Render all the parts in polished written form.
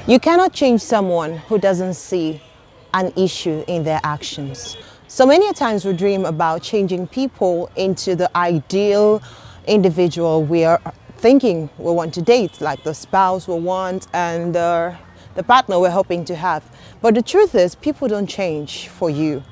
You cannot change someone who doesn't see an issue in their actions. So many times we dream about changing people into the ideal individual we are thinking we want to date, like the spouse we want and the partner we're hoping to have. But the truth is, people don't change for you.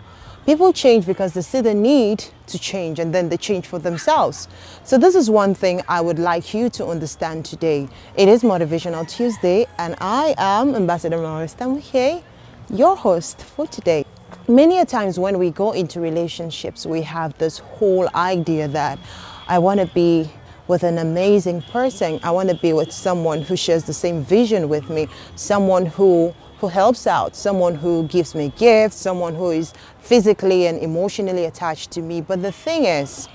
People change because they see the need to change, and then they change for themselves. So this is one thing I would like you to understand today. It is Motivational Tuesday, and I am Ambassador Melrose, Tamuke, your host for today. Many a times when we go into relationships, we have this whole idea that I want to be with an amazing person. I want to be with someone who shares the same vision with me, someone who helps out, someone who gives me gifts, someone who is physically and emotionally attached to me. But the thing is,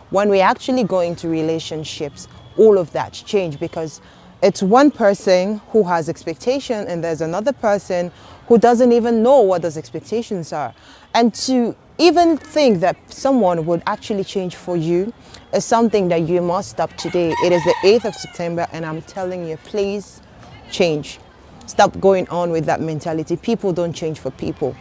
when we actually go into relationships, all of that change, because it's one person who has expectation and there's another person who doesn't even know what those expectations are. And to even think that someone would actually change for you is something that you must stop today. It is the 8th of September, and I'm telling you, please change. Stop going on with that mentality. People don't change for people.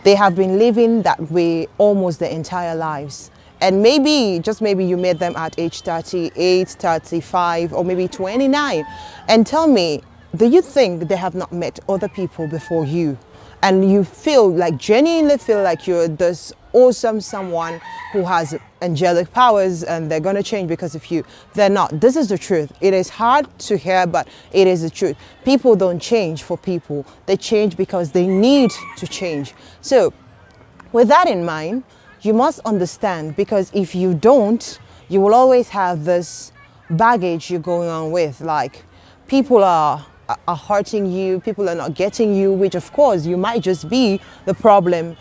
They have been living that way almost their entire lives. And maybe, just maybe, you met them at age 38, 35, or maybe 29. And tell me, do you think they have not met other people before you? And you genuinely feel like you're this awesome someone who has angelic powers and they're going to change because of you. They're not. This is the truth. It is hard to hear, but it is the truth. People don't change for people. They change because they need to change. So with that in mind, you must understand, because if you don't, you will always have this baggage you're going on with, like people are hurting you, people are not getting you, which of course you might just be the problem,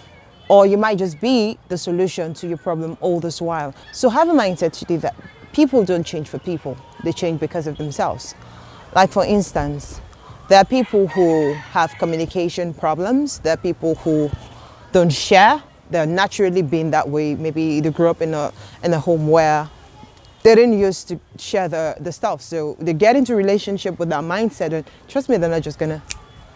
or you might just be the solution to your problem all this while. So have a mindset today that people don't change for people, they change because of themselves. Like for instance, there are people who have communication problems, there are people who don't share, they're naturally being that way. Maybe they grew up in a home where they didn't used to share the stuff. So they get into a relationship with that mindset, and trust me, they're not just gonna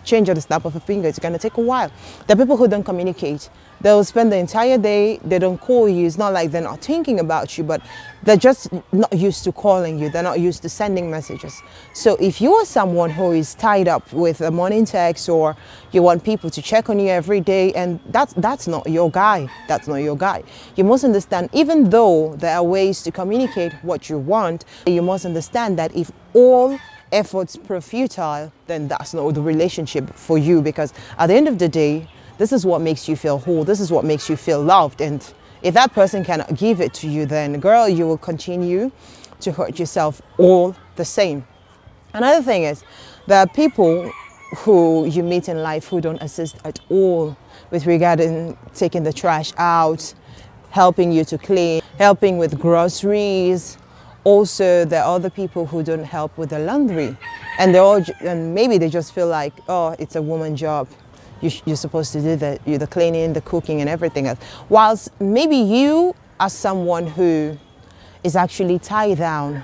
change at the snap of a finger. It's gonna take a while. There are people who don't communicate. They'll spend the entire day, they don't call you. It's not like they're not thinking about you, but they're just not used to calling you. They're not used to sending messages. So if you are someone who is tied up with a morning text, or you want people to check on you every day, and that's not your guy. That's not your guy. You must understand, even though there are ways to communicate what you want, you must understand that if all efforts prove futile, then that's not the relationship for you, because at the end of the day, this is what makes you feel whole. This is what makes you feel loved. And if that person cannot give it to you, then girl, you will continue to hurt yourself all the same. Another thing is, there are people who you meet in life who don't assist at all with regarding taking the trash out, helping you to clean, helping with groceries. Also, there are other people who don't help with the laundry, and maybe they just feel like, oh, it's a woman job. You're supposed to do the cleaning, the cooking, and everything else. Whilst maybe you are someone who is actually tied down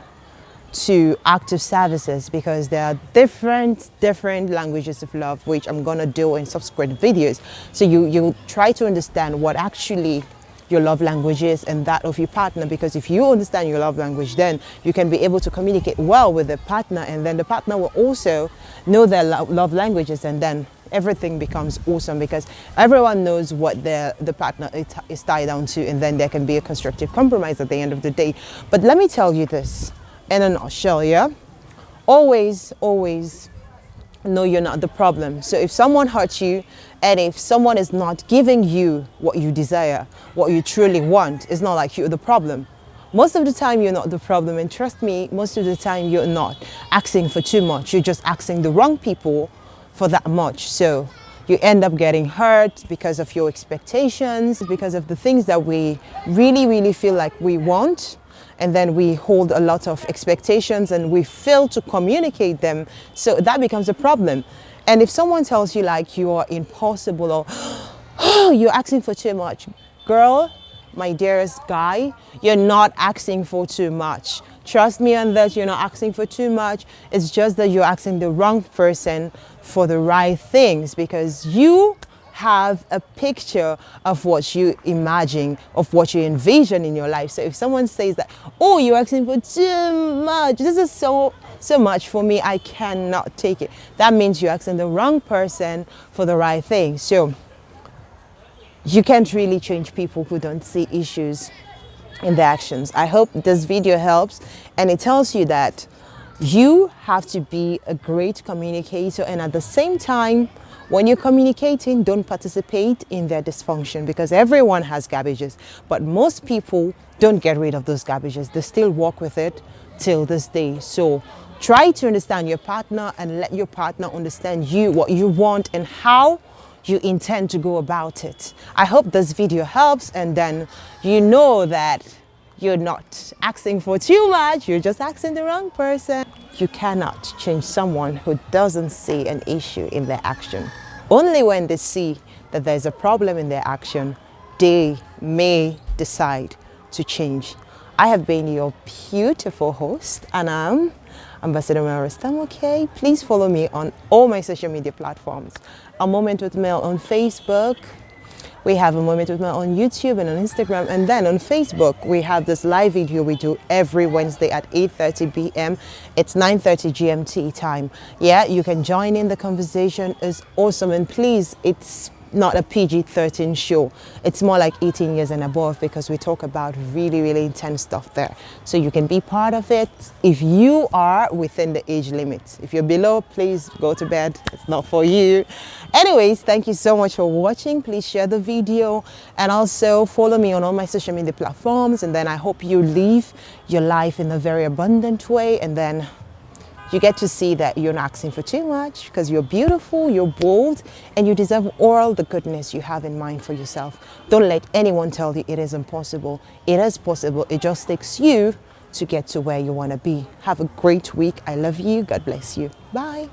to active services, because there are different languages of love, which I'm gonna do in subsequent videos. So you try to understand what actually your love language is and that of your partner, because if you understand your love language, then you can be able to communicate well with the partner, and then the partner will also know their love languages, and then everything becomes awesome, because everyone knows what the partner is tied down to, and then there can be a constructive compromise at the end of the day. But let me tell you this in a nutshell, yeah? Always know you're not the problem. So if someone hurts you, and if someone is not giving you what you desire, what you truly want, it's not like you're the problem. Most of the time you're not the problem, and trust me, most of the time you're not asking for too much. You're just asking the wrong people for that much. So you end up getting hurt because of your expectations, because of the things that we really feel like we want, and then we hold a lot of expectations and we fail to communicate them. So that becomes a problem. And if someone tells you like you are impossible, or oh, you're asking for too much, girl, my dearest guy, you're not asking for too much. Trust me on this, you're not asking for too much. It's just that you're asking the wrong person for the right things, because you have a picture of what you imagine, of what you envision in your life. So if someone says that, oh, you're asking for too much, this is so much for me, I cannot take it, that means you're asking the wrong person for the right thing. So you can't really change people who don't see issues in their actions. I hope this video helps, and it tells you that you have to be a great communicator, and at the same time, when you're communicating, don't participate in their dysfunction, because everyone has garbages, but most people don't get rid of those garbages. They still walk with it till this day. So try to understand your partner and let your partner understand you, what you want and how you intend to go about it. I hope this video helps, and then you know that you're not asking for too much, you're just asking the wrong person. You cannot change someone who doesn't see an issue in their action. Only when they see that there's a problem in their action, they may decide to change. I have been your beautiful host, and I'm Ambassador Melrose Tamuke. Please follow me on all my social media platforms. A Moment with Mel on Facebook. We have A Moment with Mel on YouTube and on Instagram. And then on Facebook, we have this live video we do every Wednesday at 8:30 p.m. It's 9:30 GMT time. Yeah, you can join in the conversation. It's awesome. And please, it's not a PG-13 show. It's more like 18 years and above, because we talk about really, really intense stuff there. So you can be part of it if you are within the age limit. If you're below, please go to bed. It's not for you. Anyways, thank you so much for watching. Please share the video and also follow me on all my social media platforms. And then I hope you live your life in a very abundant way, and then you get to see that you're not asking for too much, because you're beautiful, you're bold, and you deserve all the goodness you have in mind for yourself. Don't let anyone tell you it is impossible. It is possible. It just takes you to get to where you want to be. Have a great week. I love you. God bless you. Bye.